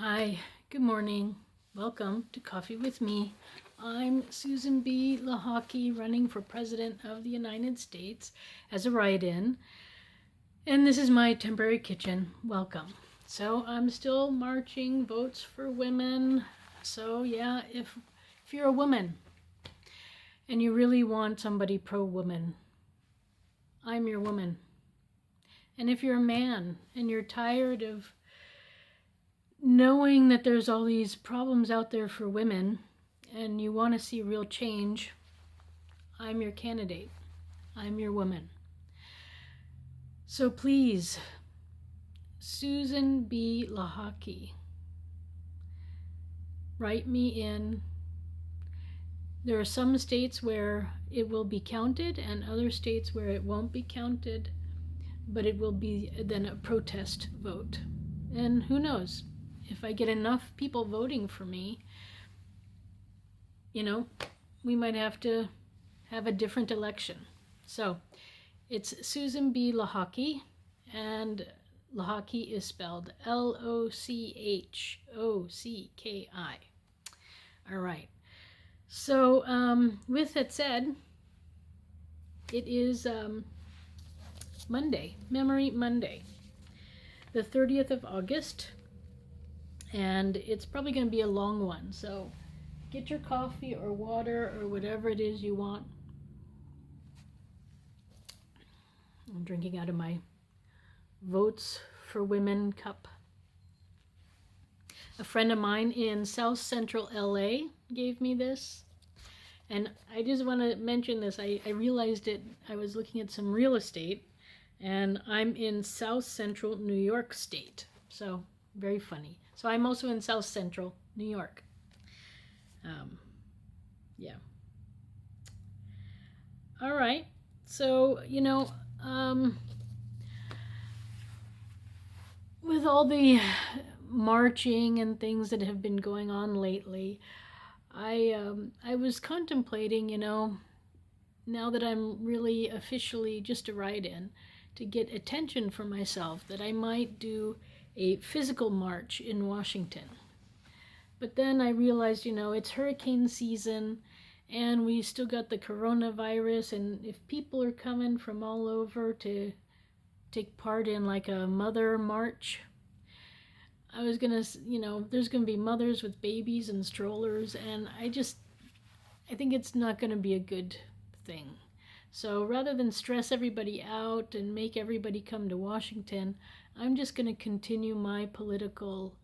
Hi, good morning. Welcome to Coffee with Me. I'm Susan B Lochocki, running for President of the United States as a write-in, and this is my temporary kitchen. Welcome. So I'm still marching votes for women. So yeah, if you're a woman and you really want somebody pro-woman, I'm your woman. And if you're a man and you're tired of knowing that there's all these problems out there for women and you want to see real change, I'm your candidate. I'm your woman. So please, Susan B Lochocki, write me in. There are some states where it will be counted and other states where it won't be counted, but it will be then a protest vote. And who knows? If I get enough people voting for me, we might have to have a different election. So it's Susan B Lochocki, and Lochocki is spelled Lochocki. All right. So with that said, it is Monday, Memory Monday, the 30th of August. And it's probably going to be a long one, so get your coffee or water or whatever it is you want. I'm drinking out of my Votes for Women cup. A friend of mine in South Central LA gave me this, and I just want to mention this. I realized it. I was looking at some real estate, and I'm in South Central New York State, so very funny. So I'm also in South Central New York. Yeah. All right. So, with all the marching and things that have been going on lately, I was contemplating, now that I'm really officially just a write-in, to get attention for myself, that I might do a physical march in Washington. But then I realized, it's hurricane season and we still got the coronavirus, and if people are coming from all over to take part in like a mother march, I was gonna, there's gonna be mothers with babies and strollers, and I think it's not gonna be a good thing. So rather than stress everybody out and make everybody come to Washington, I'm just going to continue my political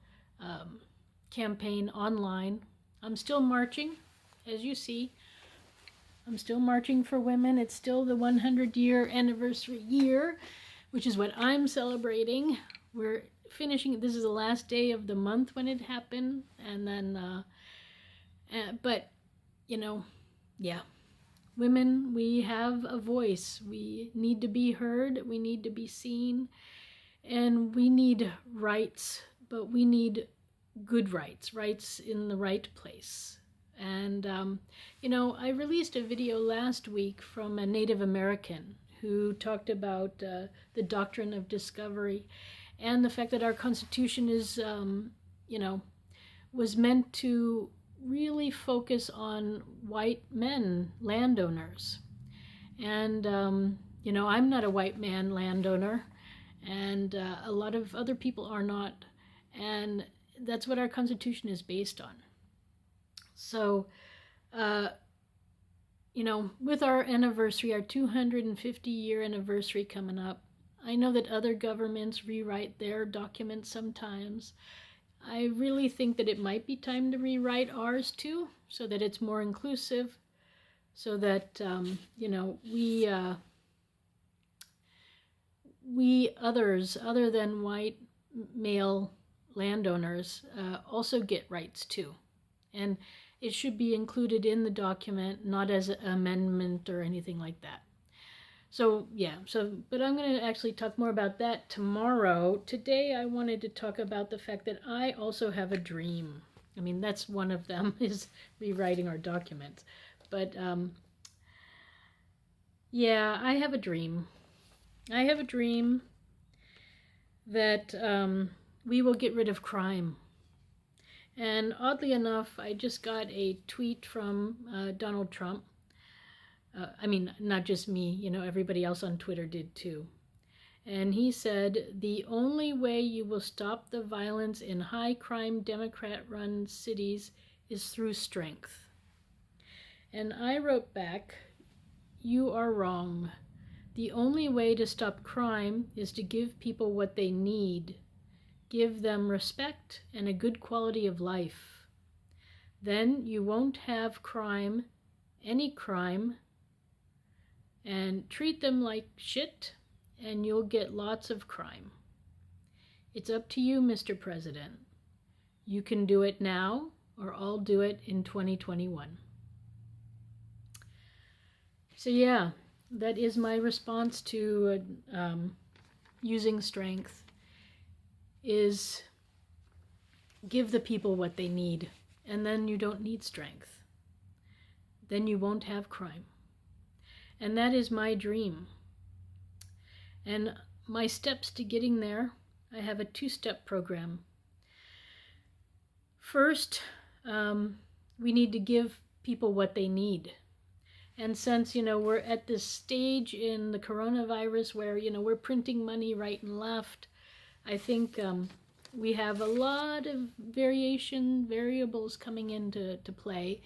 campaign online. I'm still marching, as you see. I'm still marching for women. It's still the 100-year anniversary year, which is what I'm celebrating. We're finishing, this is the last day of the month when it happened, and then, but, yeah. Women, we have a voice. We need to be heard. We need to be seen. And we need rights, but we need good rights in the right place. And, I released a video last week from a Native American who talked about the doctrine of discovery and the fact that our Constitution is, was meant to really focus on white men, landowners. And, I'm not a white man landowner, and a lot of other people are not. And that's what our Constitution is based on. So, with our anniversary, our 250-year anniversary coming up, I know that other governments rewrite their documents sometimes. I really think that it might be time to rewrite ours too, so that it's more inclusive, so that, we others, other than white male landowners, also get rights too. And it should be included in the document, not as an amendment or anything like that. So, yeah, but I'm going to actually talk more about that tomorrow. Today I wanted to talk about the fact that I also have a dream. I mean, that's one of them, is rewriting our documents. But, yeah, I have a dream. I have a dream that we will get rid of crime. And oddly enough, I just got a tweet from Donald Trump. I mean, not just me, you know, everybody else on Twitter did too. And he said, the only way you will stop the violence in high crime Democrat run cities is through strength. And I wrote back, you are wrong. The only way to stop crime is to give people what they need. Give them respect and a good quality of life. Then you won't have crime, any crime, and treat them like shit, and you'll get lots of crime. It's up to you, Mr. President. You can do it now, or I'll do it in 2021. So yeah, that is my response to using strength, is give the people what they need, and then you don't need strength. Then you won't have crime. And that is my dream. And my steps to getting there, I have a 2-step program. First, we need to give people what they need. And since, you know, we're at this stage in the coronavirus where, you know, we're printing money right and left, I think we have a lot of variables coming into play.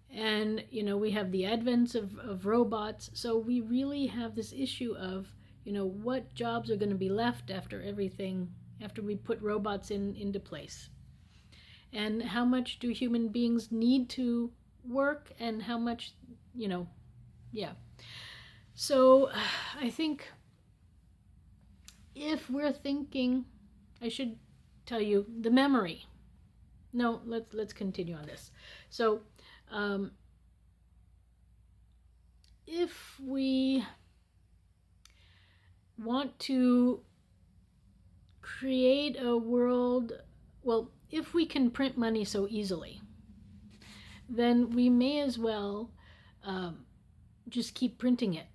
And, you know, we have the advent of robots. So we really have this issue of, you know, what jobs are going to be left after everything, after we put robots into place. And how much do human beings need to work, and how much, you know, yeah. So I think if we're thinking, I should tell you the memory. No, let's continue on this. So if we want to create a world, well, if we can print money so easily, then we may as well just keep printing it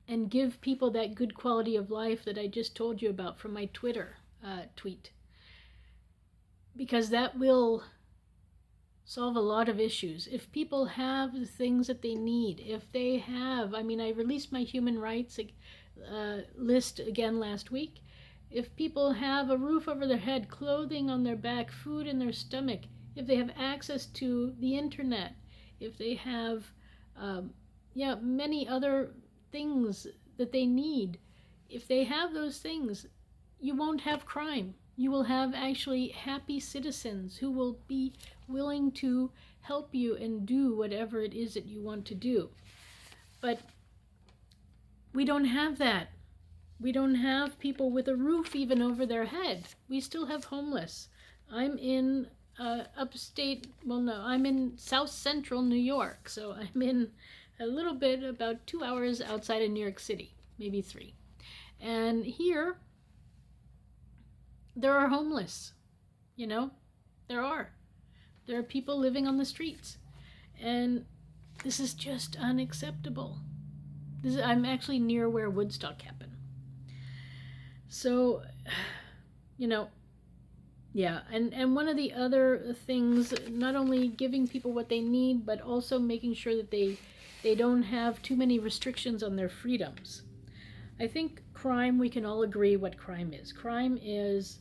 and give people that good quality of life that I just told you about from my Twitter tweet. Because that will solve a lot of issues. If people have the things that they need, if they have, I mean, I released my human rights list again last week. If people have a roof over their head, clothing on their back, food in their stomach, if they have access to the internet, if they have many other things that they need, if they have those things, you won't have crime. You will have actually happy citizens who will be willing to help you and do whatever it is that you want to do. But we don't have that. We don't have people with a roof even over their head. We still have homeless. I'm in I'm in South Central New York, so I'm in a little bit, about 2 hours outside of New York City, maybe 3. And here, there are homeless, you know, there are people living on the streets, and this is just unacceptable. I'm actually near where Woodstock happened. So, you know, yeah, and one of the other things, not only giving people what they need, but also making sure that they don't have too many restrictions on their freedoms. I think crime, we can all agree what crime is. Crime is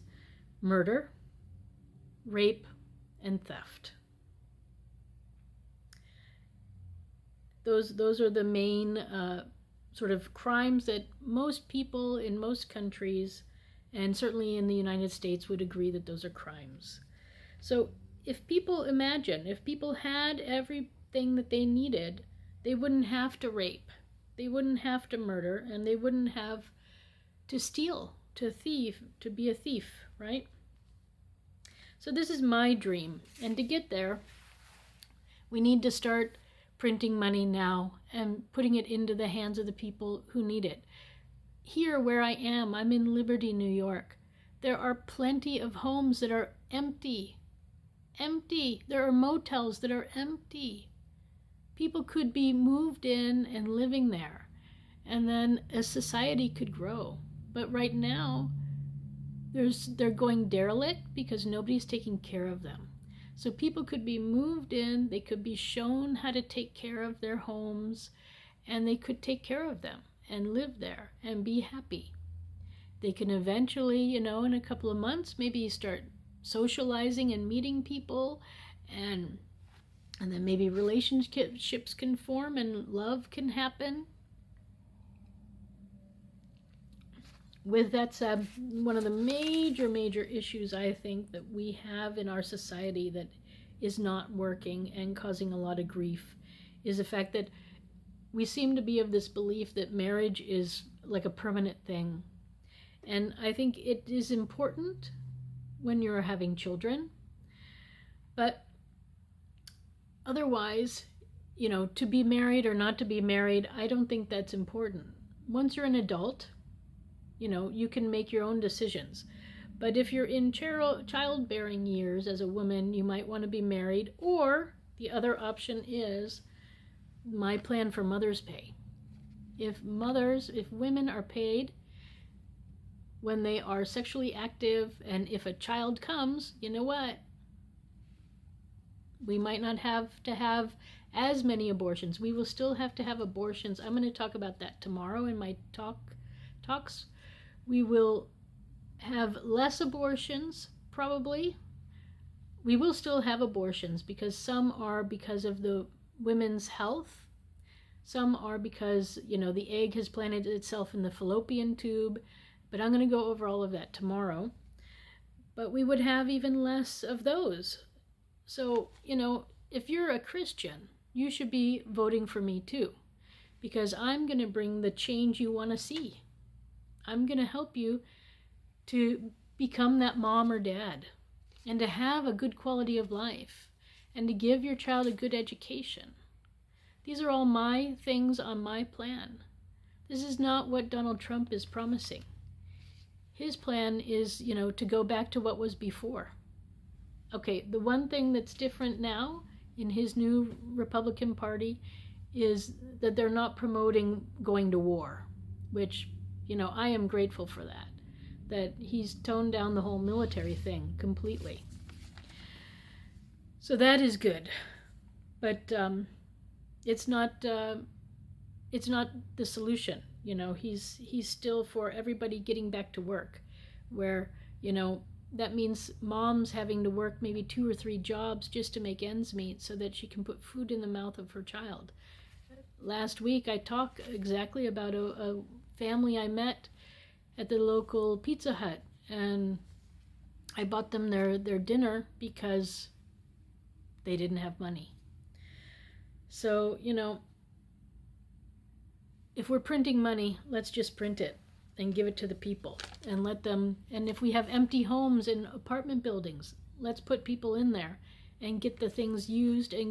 murder, rape, and theft. Those are the main sort of crimes that most people in most countries, and certainly in the United States, would agree that those are crimes. So if people had everything that they needed, they wouldn't have to rape, they wouldn't have to murder, and they wouldn't have to steal, to be a thief, right? So this is my dream, and to get there, we need to start printing money now and putting it into the hands of the people who need it. Here where I am, I'm in Liberty, New York. There are plenty of homes that are empty. There are motels that are empty. People could be moved in and living there, and then a society could grow. But right now, they're going derelict because nobody's taking care of them. So people could be moved in, they could be shown how to take care of their homes, and they could take care of them and live there and be happy. They can eventually, in a couple of months, maybe start socializing and meeting people, and then maybe relationships can form and love can happen. With that said, one of the major issues I think that we have in our society that is not working and causing a lot of grief is the fact that we seem to be of this belief that marriage is like a permanent thing. And I think it is important when you're having children, but otherwise, to be married or not to be married, I don't think that's important. Once you're an adult, you can make your own decisions. But if you're in childbearing years as a woman, you might want to be married, or the other option is my plan for mother's pay. If women are paid when they are sexually active, and if a child comes, you know what? We might not have to have as many abortions. We will still have to have abortions. I'm going to talk about that tomorrow in my talks. We will have less abortions, probably. We will still have abortions because some are because of the women's health. Some are because, the egg has planted itself in the fallopian tube. But I'm going to go over all of that tomorrow. But we would have even less of those. So, if you're a Christian, you should be voting for me too, because I'm going to bring the change you want to see. I'm going to help you to become that mom or dad, and to have a good quality of life, and to give your child a good education. These are all my things on my plan. This is not what Donald Trump is promising. His plan is, to go back to what was before. Okay, the one thing that's different now in his new Republican Party is that they're not promoting going to war, which, I am grateful for that he's toned down the whole military thing completely. So that is good. But it's not the solution. He's still for everybody getting back to work, where, that means moms having to work maybe 2 or 3 jobs just to make ends meet so that she can put food in the mouth of her child. Last week I talked exactly about a family I met at the local Pizza Hut, and I bought them their dinner because they didn't have money. So, if we're printing money, let's just print it and give it to the people and let them, and if we have empty homes in apartment buildings, let's put people in there and get the things used and get